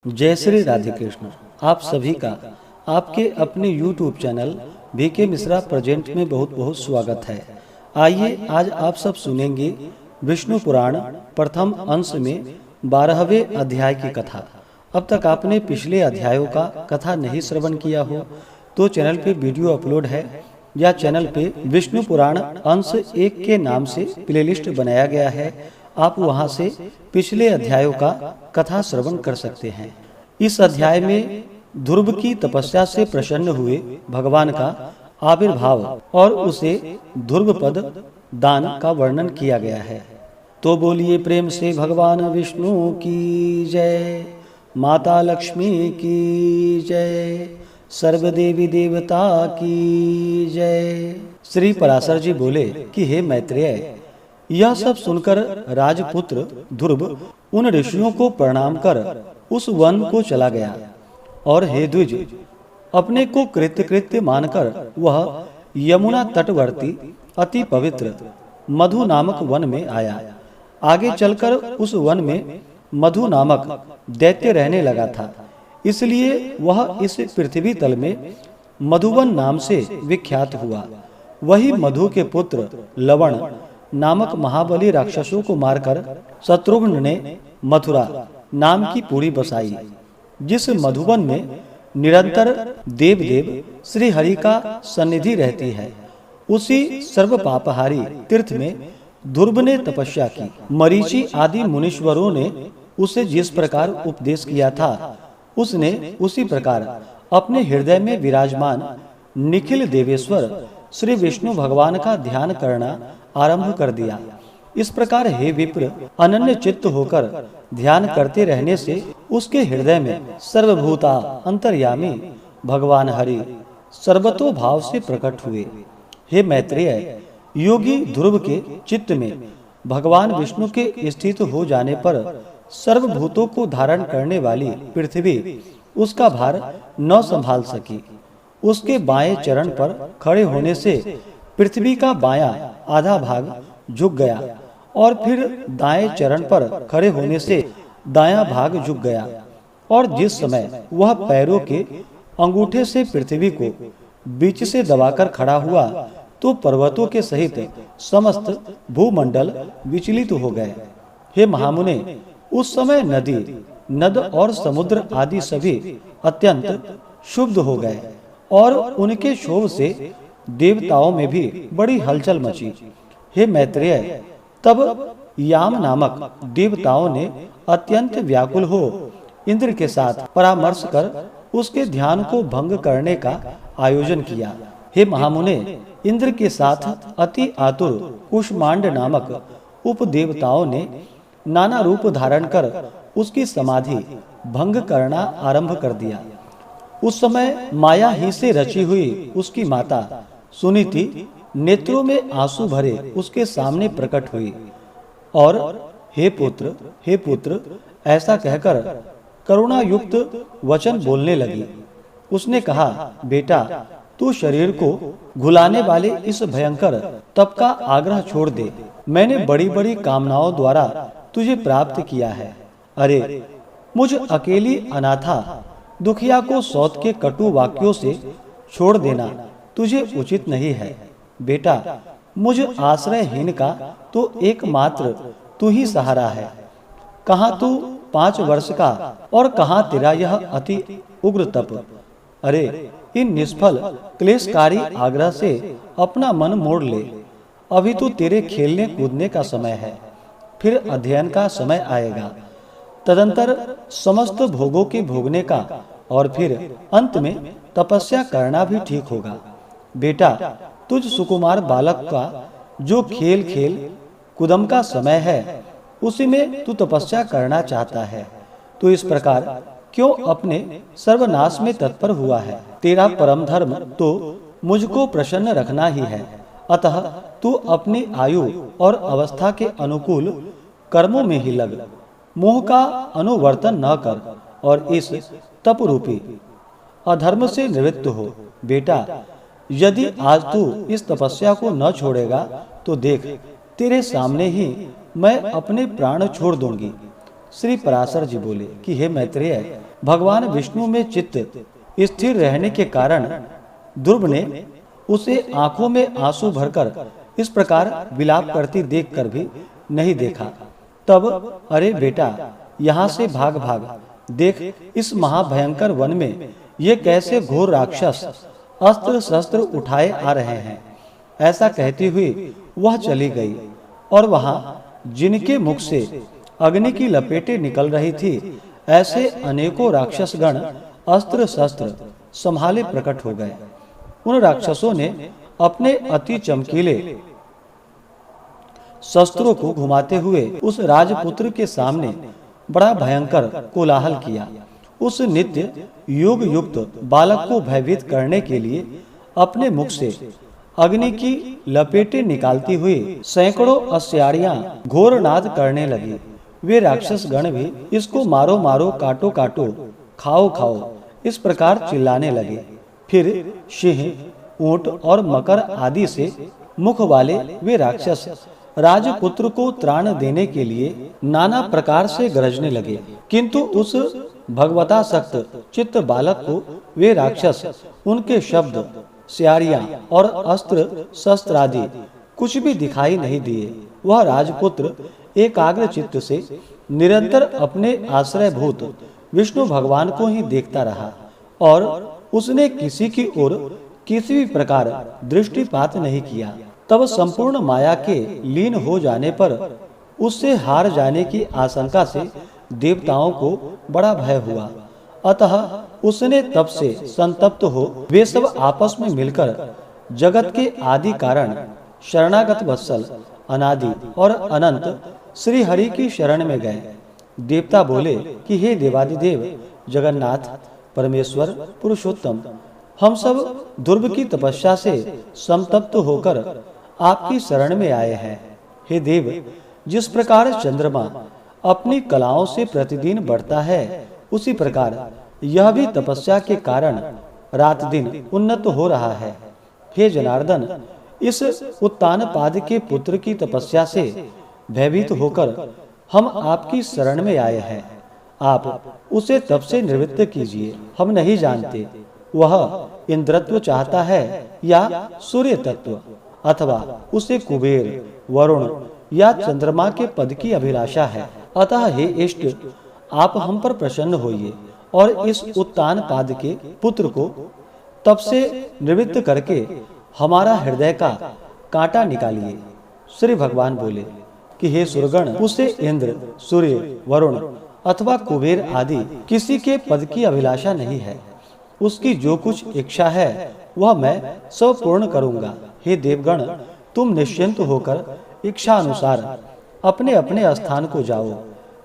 जय श्री राधे कृष्ण। आप सभी का आपके अपने YouTube channel VK Mishra present में बहुत बहुत स्वागत है। आइए आज आप सब सुनेंगे विष्णु पुराण प्रथम अंश में 12वें अध्याय की कथा। अब तक आपने पिछले अध्यायों का कथा नहीं श्रवण किया हो तो चैनल पे वीडियो अपलोड है या चैनल पे विष्णु पुराण अंश 1 के नाम से प्लेलिस्ट बनाया गया है। आप वहां से पिछले अध्यायों का कथा श्रवण कर सकते हैं। इस अध्याय में ध्रुव की तपस्या से प्रसन्न हुए भगवान का आविर्भाव और उसे ध्रुव पद दान का वर्णन किया गया है। तो बोलिए प्रेम से भगवान विष्णु की जय, माता लक्ष्मी की जय, सर्वदेवी देवता की जय। श्री पराशर जी बोले कि हे मैत्रेय, यह सब सुनकर राजपुत्र ध्रुव उन ऋषियों को प्रणाम कर उस वन को चला गया और हे द्विज, अपने को कृत्य मानकर वह यमुना तटवर्ती अति पवित्र मधु नामक वन में आया। आगे चलकर उस वन में मधु नामक दैत्य रहने लगा था, इसलिए वह इस पृथ्वी तल में मधुवन नाम से विख्यात हुआ। वही मधु के पुत्र लवण नामक महाबली राक्षसों को मारकर शत्रुघ्न ने मथुरा नाम की पुरी बसाई। जिस मधुवन में निरंतर देव श्री हरि का सन्निधि रहती है, उसी सर्व पापहारी तीर्थ में ध्रुव ने तपस्या की। मरीचि आदि मुनीश्वरों ने उसे जिस प्रकार उपदेश किया था, उसने उसी प्रकार अपने हृदय में विराजमान निखिल देवेश्वर श्री विष्णु भगवान का ध्यान करना आरंभ कर दिया। इस प्रकार हे विप्र, अनन्य चित्त होकर ध्यान करते रहने से उसके हृदय में सर्वभूता अंतर्यामी भगवान हरि सर्वतो भाव से प्रकट हुए। हे मैत्रेय, योगी ध्रुव के चित्त में भगवान विष्णु के स्थित हो जाने पर सर्वभूतों को धारण करने वाली पृथ्वी उसका भार न संभाल सकी। उसके बाएं चरण पर खड़े होने से पृथ्वी का बायां आधा भाग झुक गया और फिर दाएं चरण पर खड़े होने से दायां भाग झुक गया। और जिस समय वह पैरों के अंगूठे से पृथ्वी को बीच से दबाकर खड़ा हुआ तो पर्वतों के सहित समस्त भूमंडल विचलित हो गए। हे महामुने, उस समय नदी, नद और समुद्र आदि सभी अत्यंत क्षुब्ध हो गए और उनके शोभ से देवताओं में भी बड़ी हलचल मची। हे मैत्रेय, तब याम नामक देवताओं ने अत्यंत व्याकुल हो इंद्र के साथ परामर्श कर उसके ध्यान को भंग करने का आयोजन किया। हे महामुने, इंद्र के साथ अति आतुर कुष्मांड नामक उपदेवताओं ने नाना रूप धारण कर उसकी समाधि भंग करना आरंभ कर दिया। उस समय माया ही से रची हुई उसकी माता सुनीति नेत्रों में आंसू भरे उसके सामने प्रकट हुई और हे पुत्र ऐसा कहकर करुणा युक्त वचन बोलने लगी। उसने कहा, बेटा, तू शरीर को घुलाने वाले इस भयंकर तप का आग्रह छोड़ दे। मैंने बड़ी बड़ी कामनाओं द्वारा तुझे प्राप्त किया है। अरे, मुझ अकेली अनाथा दुखिया को सौत के कटु वाक्यों से छोड़ देना तुझे उचित नहीं है। बेटा, मुझ आश्रयहीन का तो एकमात्र तू ही सहारा है। कहाँ तू 5 वर्ष का और कहाँ तेरा यह अति उग्र तप। अरे, इन निष्फल क्लेशकारी आग्रह से अपना मन मोड़ ले। अभी तो तेरे खेलने कूदने का समय है, फिर अध्ययन का समय आएगा, तदंतर समस्त भोगों के भोगने का और फिर अंत में तपस्या करना भी ठीक होगा। बेटा, तुझ सुकुमार बालक का जो खेल कुदम का समय है, उसी में तू तपस्या करना चाहता है, तो इस प्रकार क्यों अपने सर्वनाश में तत्पर हुआ है? तेरा परम धर्म तो मुझको प्रसन्न रखना ही है। अतः तू अपनी आयु और अवस्था के अनुकूल कर्मों में ही लग, मोह का अनुवर्तन न कर और इस तप रूपी अधर्म से निवृत्त हो। बेटा, यदि आज तू इस तपस्या को न छोड़ेगा तो देख, तेरे सामने ही मैं अपने प्राण छोड़ दूंगी। श्री पराशर जी बोले कि हे मैत्रेय, भगवान विष्णु में चित्त स्थिर रहने के कारण ध्रुव ने उसे आंखों में आंसू भरकर इस प्रकार विलाप करती देखकर भी नहीं देखा। तब अरे बेटा, यहाँ से भाग भाग, देख इस महाभयंकर वन में ये कैसे घोर राक्षस अस्त्र शस्त्र उठाए आ रहे हैं। ऐसा कहती हुई वह चली गई और वहां जिनके मुख से अग्नि की लपेटें निकल रही थी, ऐसे अनेकों राक्षसगण अस्त्र शस्त्र संभाले प्रकट हो गए। उन राक्षसों ने अपने अति चमकीले शस्त्रों को घुमाते हुए उस राजपुत्र के सामने बड़ा भयंकर कोलाहल किया। उस नित्य योग युक्त बालक को भयभीत करने के लिए अपने मुख से अग्नि की लपेटें निकालती हुई सैकड़ों अस्यारियां घोर नाद करने लगी। वे राक्षस गण भी इसको मारो मारो, काटो काटो, खाओ खाओ, इस प्रकार चिल्लाने लगे। फिर सिंह, ऊंट और मकर आदि से मुख वाले वे राक्षस राजपुत्र को त्राण देने के लिए नाना प्रकार से गरजने लगे, किंतु उस भगवतासक्त चित्त बालक को वे राक्षस उनके शब्द, स्यारियां और अस्त्र शस्त्र आदि कुछ भी दिखाई नहीं दिए। वह राजपुत्र एकाग्र चित्त से निरंतर अपने आश्रयभूत विष्णु भगवान को ही देखता रहा और उसने किसी की ओर किसी भी प्रकार दृष्टिपात नहीं किया। तब संपूर्ण माया के लीन हो जाने पर उससे हार जाने की आशंका से देवताओं को बड़ा भय हुआ। अतः उसने तब से संतप्त हो वे सब आपस में मिलकर जगत के आदि कारण शरणागत वत्सल अनादि और अनंत श्री हरि की शरण में गए। देवता बोले कि हे देवादिदेव, जगन्नाथ, परमेश्वर, पुरुषोत्तम, हम सब ध्रुव की तपस्या से संतप्त होकर आपकी शरण में आए हैं। हे देव, जिस प्रकार चंद्रमा अपनी कलाओं से प्रतिदिन बढ़ता है, उसी प्रकार यह भी तपस्या के कारण रात दिन उन्नत हो रहा है। हे जनार्दन, इस उत्तानपाद के पुत्र की तपस्या से भयभीत होकर हम आपकी शरण में आए हैं। आप उसे तब से निवृत्त कीजिए। हम नहीं जानते वह इंद्रत्व चाहता है या सूर्य तत्व, अथवा उसे कुबेर, वरुण या चंद्रमा के पद की अभिलाषा है। अतः हे इष्ट, आप हम पर प्रसन्न होइए और इस उत्तानपाद के पुत्र को तब से निवृत्त करके हमारा हृदय का कांटा निकालिए। श्री भगवान बोले कि हे सुरगण, उसे इंद्र, सूर्य, वरुण अथवा कुबेर आदि किसी के पद की अभिलाषा नहीं है। उसकी जो कुछ इच्छा है वह मैं सब पूर्ण करूंगा। हे देवगण, तुम निश्चिंत होकर इच्छा अनुसार अपने अपने स्थान को जाओ।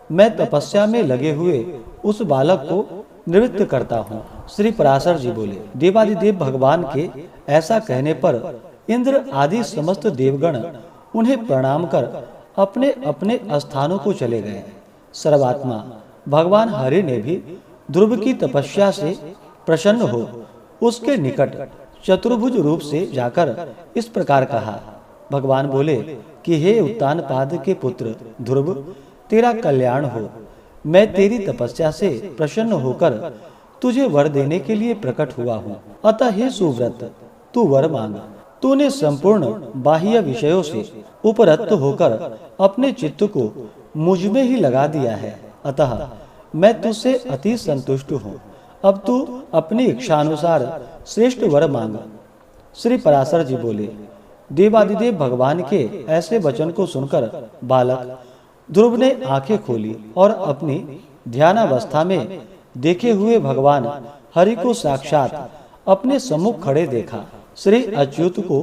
मैं तपस्या में लगे हुए उस बालक को निवृत्त करता हूँ। श्री पराशर जी बोले, देवादिदेव भगवान के ऐसा कहने पर इंद्र आदि समस्त देवगण उन्हें प्रणाम कर अपने अपने स्थानों को चले गए। सर्वात्मा भगवान हरि ने भी ध्रुव की तपस्या से प्रसन्न हो उसके निकट चतुर्भुज रूप से जाकर इस प्रकार कहा। भगवान बोले कि हे उत्तानपाद के पुत्र ध्रुव, तेरा कल्याण हो। मैं तेरी तपस्या से प्रसन्न होकर तुझे वर देने के लिए प्रकट हुआ हूँ। अतः हे सुव्रत, तू वर मांग। तूने संपूर्ण बाह्य विषयों से उपरत होकर अपने चित्त को मुझ में ही लगा दिया है। अतः मैं तुझसे अति संतुष्ट हूँ। अब तू अपनी इच्छानुसार श्रेष्ठ वर मांग। श्री पराशर जी बोले, देवादिदेव भगवान के ऐसे वचन को सुनकर बालक ध्रुव ने आंखें खोली और अपनी ध्यानावस्था में देखे हुए भगवान हरि को साक्षात अपने सम्मुख खड़े देखा। श्री अच्युत को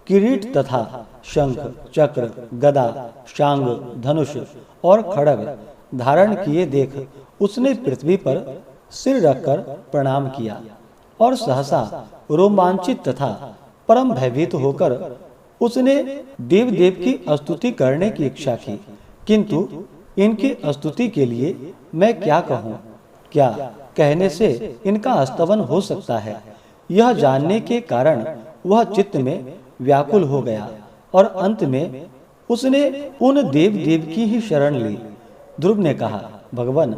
किरीट तथा शंख, चक्र, गदा, शांग, धनुष और खड्ग धारण किए देख उसने पृथ्वी पर सिर रखकर प्रणाम किया और सहसा रोमांचित तथा परम भयभीत होकर उसने देव देव की स्तुति करने की इच्छा की। किंतु इनकी स्तुति के लिए मैं क्या कहूँ? क्या कहने से इनका स्तवन हो सकता है? यह जानने के कारण वह चित्त में व्याकुल हो गया और अंत में उसने उन देव देव की ही शरण ली। ध्रुव ने कहा, भगवान,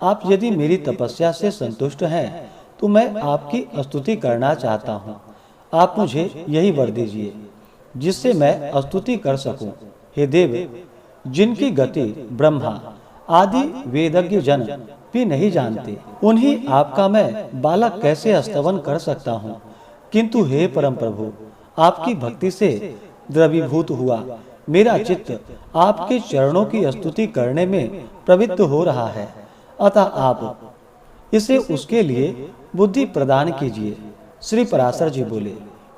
आप यदि मेरी तपस्या से संतुष्ट हैं तो मैं आपकी स्तुति करना चाहता हूँ। आप मुझे यही वर दीजिए जिससे मैं स्तुति कर सकूं। हे देव, जिनकी गति ब्रह्मा आदि वेदज्ञ जन भी नहीं जानते, उन्हीं आपका मैं बालक कैसे स्तवन कर सकता हूँ। किंतु हे परम प्रभु, आपकी भक्ति से द्रवीभूत हुआ मेरा चित्त आपके चरणों की स्तुति करने में प्रवृत्त हो रहा है, अतः आप इसे उसके लिए बुद्धि प्रदान कीजिए। श्री पराशर जी बोले,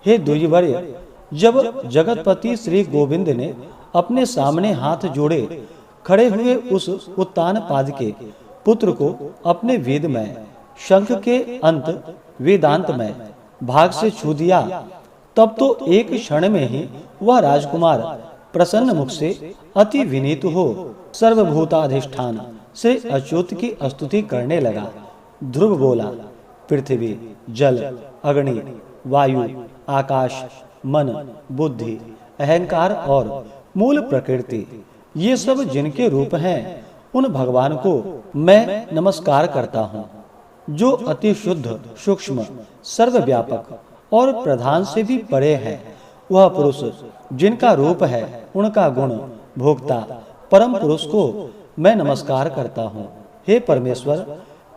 हे द्विजवर्य, जब जगतपति श्री गोविंद ने अपने सामने हाथ जोड़े खड़े हुए उस उत्तानपाद के पुत्र को अपने वेदमय शंख के अंत वेदांतमय भाग से छू दिया, तब तो एक क्षण में ही वह राजकुमार प्रसन्न मुख से अति विनीत हो सर्वभूताधिष्ठान से अच्युत की स्तुति करने लगा। ध्रुव बोला, पृथ्वी, जल, अग्नि, वायु, आकाश, मन, बुद्धि, अहंकार और मूल प्रकृति, ये सब जिनके रूप हैं, उन भगवान को मैं नमस्कार करता हूँ, जो अति शुद्ध, सूक्ष्म, सर्वव्यापक और प्रधान से भी परे है। वह पुरुष जिनका रूप है, उनका गुण भोक्ता परम पुरुष को मैं नमस्कार करता हूँ। हे परमेश्वर,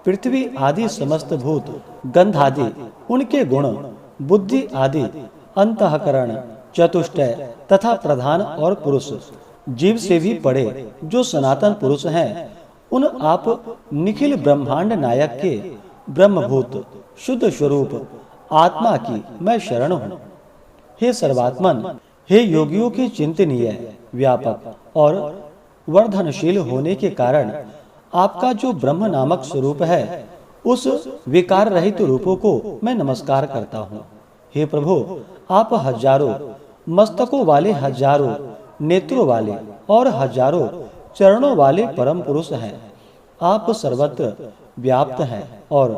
पृथ्वी आदि समस्त भूत, गंधादि उनके गुण, बुद्धि आदि, अंतःकरण, चतुष्टय तथा प्रधान और पुरुष जीव से भी पड़े जो सनातन पुरुष हैं, उन आप निखिल ब्रह्मांड नायक के ब्रह्मभूत शुद्ध स्वरूप आत्मा की मैं शरण हूँ। हे सर्वात्मन, हे योगियों के चिंतनीय, व्यापक और वर्धनशील होने के कारण आपका जो ब्रह्म नामक स्वरूप है, उस विकार रहित रूपों को मैं नमस्कार करता हूँ। हे प्रभु, आप हजारों मस्तकों वाले, हजारों नेत्रों वाले और हजारों चरणों वाले परम पुरुष हैं। आप सर्वत्र व्याप्त हैं और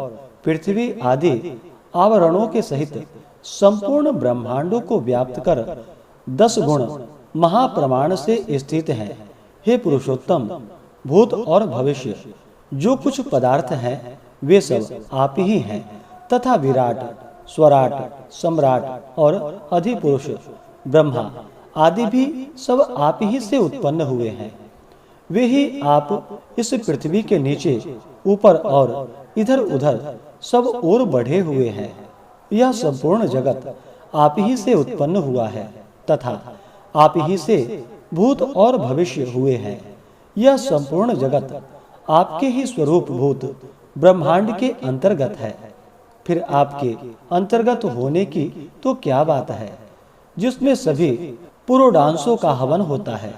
पृथ्वी आदि आवरणों के सहित संपूर्ण ब्रह्मांडों को व्याप्त कर 10 गुण महाप्रमाण से स्थित हैं। हे पुरुषोत्तम, भूत और भविष्य जो कुछ पदार्थ हैं, वे सब आप ही हैं, तथा विराट, स्वराट, सम्राट और अधिपुरुष ब्रह्मा आदि भी सब आप ही से उत्पन्न हुए हैं। वे ही आप इस पृथ्वी के नीचे, ऊपर और इधर उधर सब ओर बढ़े हुए हैं। यह संपूर्ण जगत आप ही से उत्पन्न हुआ है तथा आप ही से भूत और भविष्य हुए हैं। यह संपूर्ण जगत आपके ही स्वरूप भूत ब्रह्मांड के अंतर्गत है। फिर आपके अंतर्गत होने की तो क्या बात है। जिसमें सभी पुरोडांशों का हवन होता है,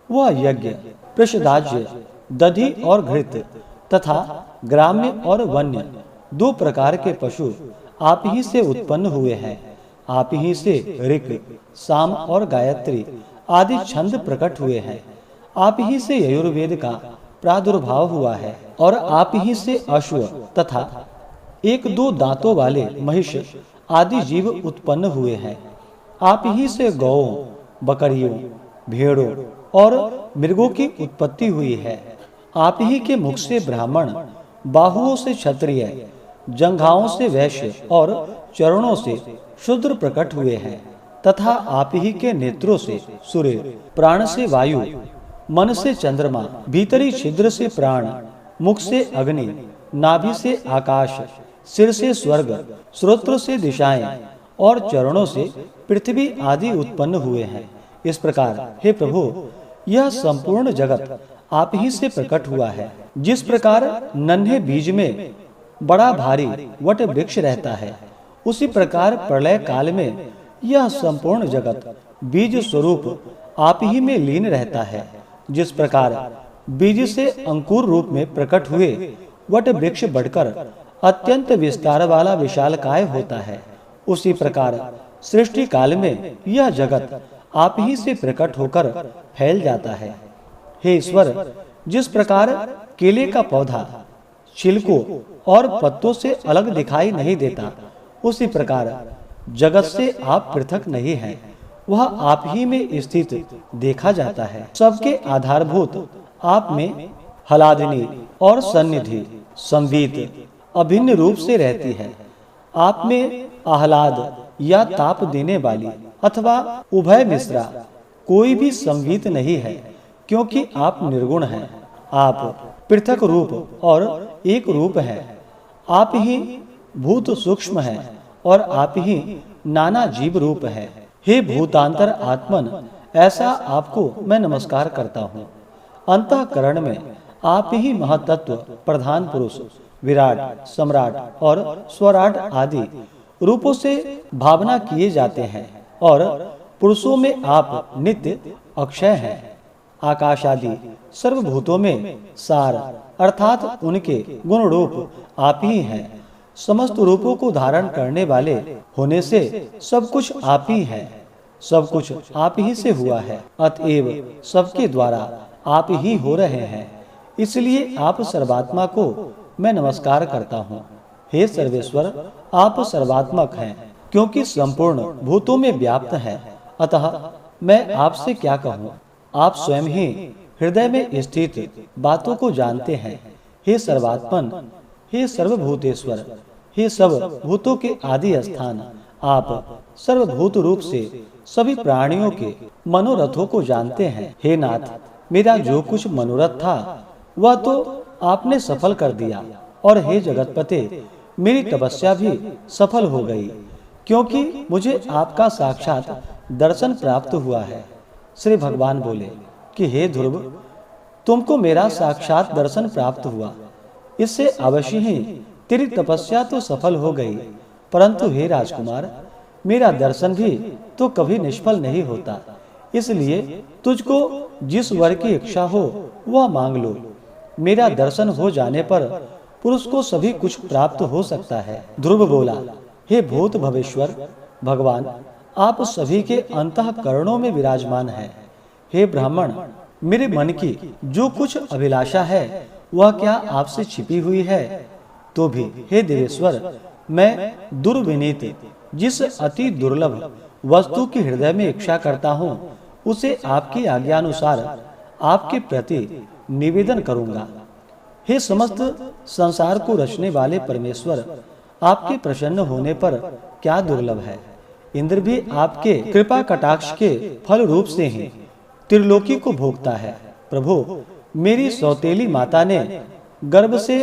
वह यज्ञ, पृषदाज्य, दधि और घृत तथा ग्राम्य और वन्य 2 प्रकार के पशु आप ही से उत्पन्न हुए हैं। आप ही से ऋक्, साम और गायत्री आदि छंद प्रकट हुए हैं। आप ही से यजुर्वेद का प्रादुर्भाव हुआ है और आप ही से अश्व तथा 1-2 दांतों वाले महिष आदि जीव उत्पन्न हुए हैं। आप ही से गौओं, बकरियों, भेड़ों और मृगों की उत्पत्ति हुई है। आप ही के मुख से ब्राह्मण, बाहुओं से क्षत्रिय, जंघाओं से वैश्य और चरणों से शूद्र प्रकट हुए हैं तथा आप ही के नेत्रों से सूर्य, प्राण से वायु, मन से चंद्रमा, भीतरी छिद्र से प्राण, मुख से अग्नि, नाभि से आकाश, सिर से स्वर्ग, श्रोत्र से दिशाएं और चरणों से पृथ्वी आदि उत्पन्न हुए हैं। इस प्रकार हे प्रभु, यह संपूर्ण जगत आप ही से प्रकट हुआ है। जिस प्रकार नन्हे बीज में बड़ा भारी वट वृक्ष रहता है, उसी प्रकार प्रलय काल में यह संपूर्ण जगत बीज स्वरूप आप ही में लीन रहता है। जिस प्रकार बीज से अंकुर रूप में प्रकट हुए वट वृक्ष बढ़कर अत्यंत विस्तार वाला विशालकाय होता है, उसी प्रकार सृष्टि काल में यह जगत आप ही से प्रकट होकर फैल जाता है। हे ईश्वर, जिस प्रकार केले का पौधा छिलकों और पत्तों से अलग दिखाई नहीं देता, उसी प्रकार जगत से आप पृथक नहीं हैं। वह आप ही में स्थित देखा जाता है। सबके आधारभूत आप में हलादिनी और सन्निधि संवीत अभिन्न रूप से रहती है। आप में आह्लाद या ताप देने वाली अथवा उभय मिश्रा कोई भी संवीत नहीं है, क्योंकि आप निर्गुण हैं। आप पृथक रूप और एक रूप हैं। आप ही भूत सूक्ष्म हैं और आप ही नाना जीव रूप हैं। हे भूतांतर आत्मन, ऐसा आपको मैं नमस्कार करता हूँ। अंतःकरण में आप ही महतत्व, प्रधान पुरुष, विराट, सम्राट और स्वराट आदि रूपों से भावना किए जाते हैं और पुरुषों में आप नित्य अक्षय हैं। आकाश आदि सर्वभूतों में सार अर्थात उनके गुण रूप आप ही हैं। समस्त रूपों को धारण करने वाले होने से सब कुछ आप ही हैं। सब कुछ आप ही से हुआ है, अतएव सबके द्वारा आप ही हो रहे हैं। इसलिए आप सर्वात्मा को मैं नमस्कार करता हूँ। हे सर्वेश्वर, आप सर्वात्मक हैं, क्योंकि संपूर्ण भूतों में व्याप्त हैं। अतः मैं आपसे क्या कहूँ, आप स्वयं ही हृदय में स्थित बातों को जानते हैं। हे सर्वात्मन, हे सर्वभूतेश्वर, हे सब भूतों के आदि स्थान, आप सर्वभूत रूप से सभी प्राणियों के मनोरथों को जानते हैं। हे नाथ, मेरा जो कुछ मनोरथ था वह तो आपने सफल कर दिया, और हे जगतपते, मेरी तपस्या भी सफल हो गई, क्योंकि मुझे आपका साक्षात दर्शन प्राप्त हुआ है। श्री भगवान बोले कि हे ध्रुव, तुमको मेरा साक्षात दर्शन प्राप्त हुआ, इससे अवश्य ही तेरी तपस्या तो सफल हो गई, परंतु हे राजकुमार, मेरा दर्शन भी तो कभी निष्फल नहीं होता। इसलिए तुझको जिस वर की इच्छा हो वह मांग लो। मेरा दर्शन हो जाने पर पुरुष को सभी कुछ प्राप्त हो सकता है। ध्रुव बोला, हे भूत भवेश्वर भगवान, आप सभी के अंतःकरणों में विराजमान हैं। हे ब्राह्मण, मेरे मन की जो कुछ अभिलाषा है वह क्या आपसे छिपी हुई है? तो भी हे देवेश्वर, मैं दुर्विनीत जिस अति दुर्लभ वस्तु की हृदय में इच्छा करता हूँ उसे आपकी आज्ञानुसार आपके प्रति निवेदन करूँगा। हे समस्त संसार को रचने वाले परमेश्वर, आपके प्रसन्न होने पर क्या दुर्लभ है। इंद्र भी आपके कृपा कटाक्ष के फल रूप से ही त्रिलोकी को भोगता है। प्रभु, मेरी सौतेली माता ने गर्भ से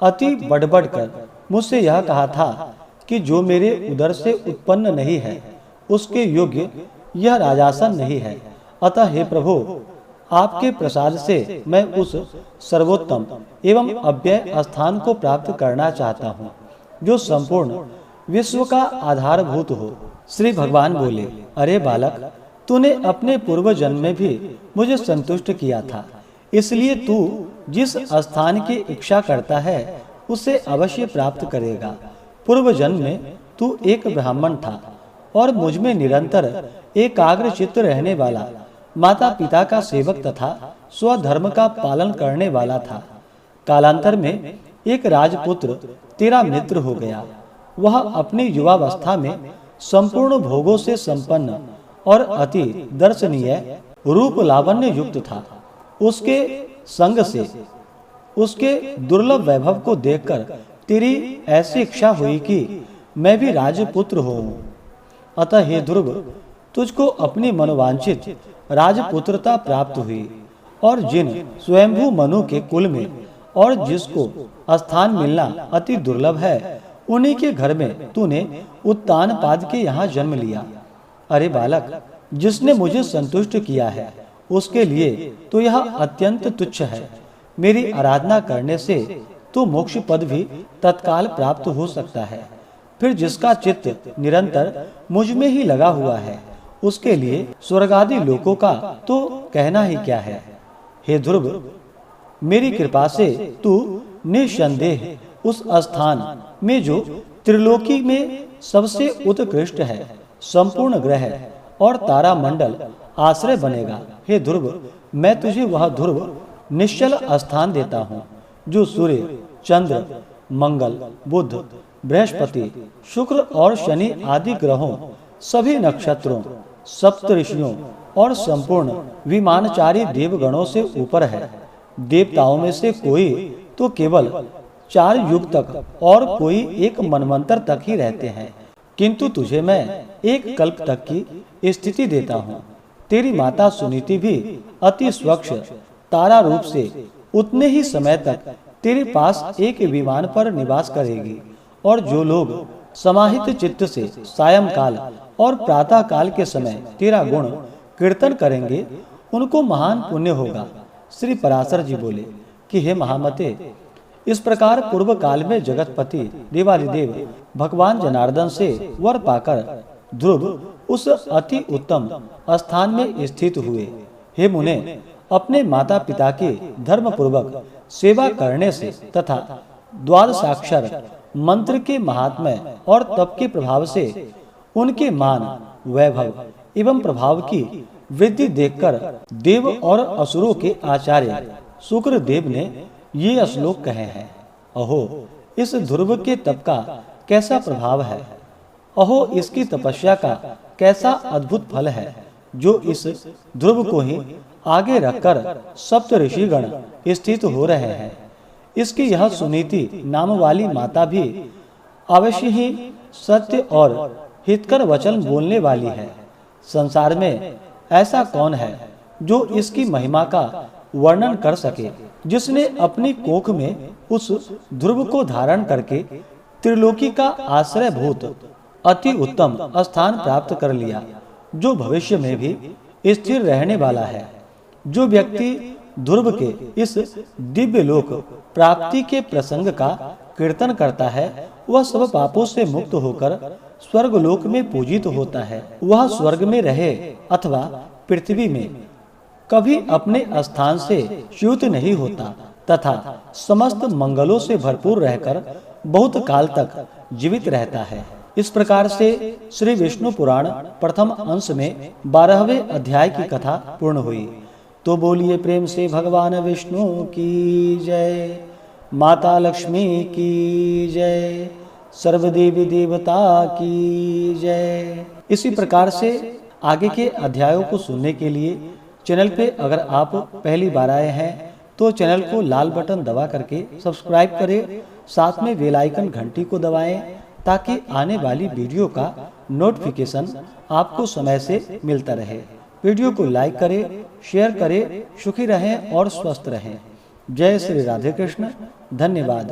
अति बढ़ कर मुझसे यह कहा था कि जो मेरे उदर से उत्पन्न नहीं है उसके योग्य यह राजासन नहीं है। अतः हे प्रभु, आपके प्रसाद से मैं उस सर्वोत्तम एवं अव्यय स्थान को प्राप्त करना चाहता हूँ जो संपूर्ण विश्व का आधारभूत हो। श्री भगवान बोले, अरे बालक, तूने अपने पूर्व जन्म में भी मुझे संतुष्ट किया था, इसलिए तू जिस स्थान की इच्छा करता है उसे अवश्य प्राप्त करेगा। पूर्व जन्म में तू एक ब्राह्मण था और मुझ में निरंतर एकाग्र चित्त रहने वाला, माता पिता का सेवक तथा स्वधर्म का पालन करने वाला था। कालांतर में एक राजपुत्र तेरा मित्र हो गया। वह अपनी युवावस्था में संपूर्ण भोगों से संपन्न और अति दर्शनीय रूप लावण्य युक्त था। उसके संग से उसके दुर्लभ वैभव को देखकर तेरी ऐसी इच्छा हुई कि मैं भी राजपुत्र हूँ। अतः हे ध्रुव, तुझको अपनी मनोवांछित राजपुत्रता प्राप्त हुई, और जिन स्वयंभू मनु के कुल में और जिसको स्थान मिलना अति दुर्लभ है, उन्हीं के घर में तूने उत्तानपाद के यहाँ जन्म लिया। अरे बालक, जिसने मुझे संतुष्ट किया है उसके लिए तो यह अत्यंत तुच्छ है। मेरी आराधना करने से तो मोक्ष पद भी तत्काल प्राप्त हो सकता है। फिर जिसका चित्त निरंतर मुझ में ही लगा हुआ है उसके लिए स्वर्ग आदि लोकों का तो कहना ही क्या है। हे ध्रुव, मेरी कृपा से तू निसंदेह उस स्थान में जो त्रिलोकी में सबसे उत्कृष्ट है, संपूर्ण ग्रह और तारा मंडल आश्रय बनेगा। हे ध्रुव, मैं तुझे वह ध्रुव निश्चल स्थान देता हूँ जो सूर्य, चंद्र, मंगल, बुध, बृहस्पति, शुक्र और शनि आदि ग्रहों, सभी नक्षत्रों, सप्त ऋषियों और संपूर्ण विमानचारी देवगणों से ऊपर है। देवताओं में से कोई तो केवल 4 युग तक और कोई 1 मनवंतर तक ही रहते हैं, किंतु तुझे मैं 1 कल्प तक की स्थिति देता हूँ। तेरी माता सुनीति भी अति स्वच्छ तारा रूप से उतने ही समय तक तेरे पास एक विमान पर निवास करेगी, और जो लोग समाहित चित्त से सायंकाल और प्रातः काल के समय तेरा गुण कीर्तन करेंगे, उनको महान पुण्य होगा। श्री पराशर जी बोले कि हे महामते, इस प्रकार पूर्व काल में जगतपति देवादिदेव भगवान जनार्दन से वर पाकर ध्रुव उस अति उत्तम स्थान में स्थित हुए। हे मुने, अपने माता पिता की धर्म पूर्वक सेवा करने से तथा द्वादशाक्षर मंत्र के महात्म्य और तप के प्रभाव से उनके मान, वैभव एवं प्रभाव की वृद्धि देखकर देव और असुरों के आचार्य शुक्र देव ने ये श्लोक कहे हैं। अहो, इस ध्रुव के तप का कैसा प्रभाव है, अहो इसकी तपस्या का कैसा अद्भुत फल है, जो इस ध्रुव को ही आगे रखकर सप्त ऋषिगण स्थित हो रहे हैं। इसकी यह सुनीति नाम वाली माता भी अवश्य ही सत्य और हितकर वचन बोलने वाली है। संसार में ऐसा कौन है जो इसकी महिमा का वर्णन कर सके, जिसने अपनी कोख में उस ध्रुव को धारण करके त्रिलोकी का आश्रय भूत अति उत्तम स्थान प्राप्त कर लिया, जो भविष्य में भी स्थिर रहने वाला है। जो व्यक्ति ध्रुव के इस दिव्य लोक प्राप्ति के प्रसंग का कीर्तन करता है, वह सब पापों से मुक्त होकर स्वर्ग लोक में पूजित होता है। वह स्वर्ग में रहे अथवा पृथ्वी में कभी अपने स्थान से च्युत नहीं होता तथा समस्त मंगलों से भरपूर रहकर बहुत काल तक जीवित रहता है। इस प्रकार से श्री विष्णु पुराण प्रथम अंश में 12वें अध्याय की कथा पूर्ण हुई। तो बोलिए प्रेम से भगवान विष्णु की जय, माता लक्ष्मी की जय, सर्वदेवी देवता की जय। इसी प्रकार से आगे के अध्यायों को सुनने के लिए चैनल पे अगर आप पहली बार आए हैं तो चैनल को लाल बटन दबा करके सब्सक्राइब करें, साथ में बेल आइकन घंटी को दबाएं, ताकि आने वाली वीडियो का नोटिफिकेशन आपको समय से मिलता रहे। वीडियो को लाइक करें, शेयर करें। सुखी रहें और स्वस्थ रहें। जय श्री राधे कृष्ण। धन्यवाद।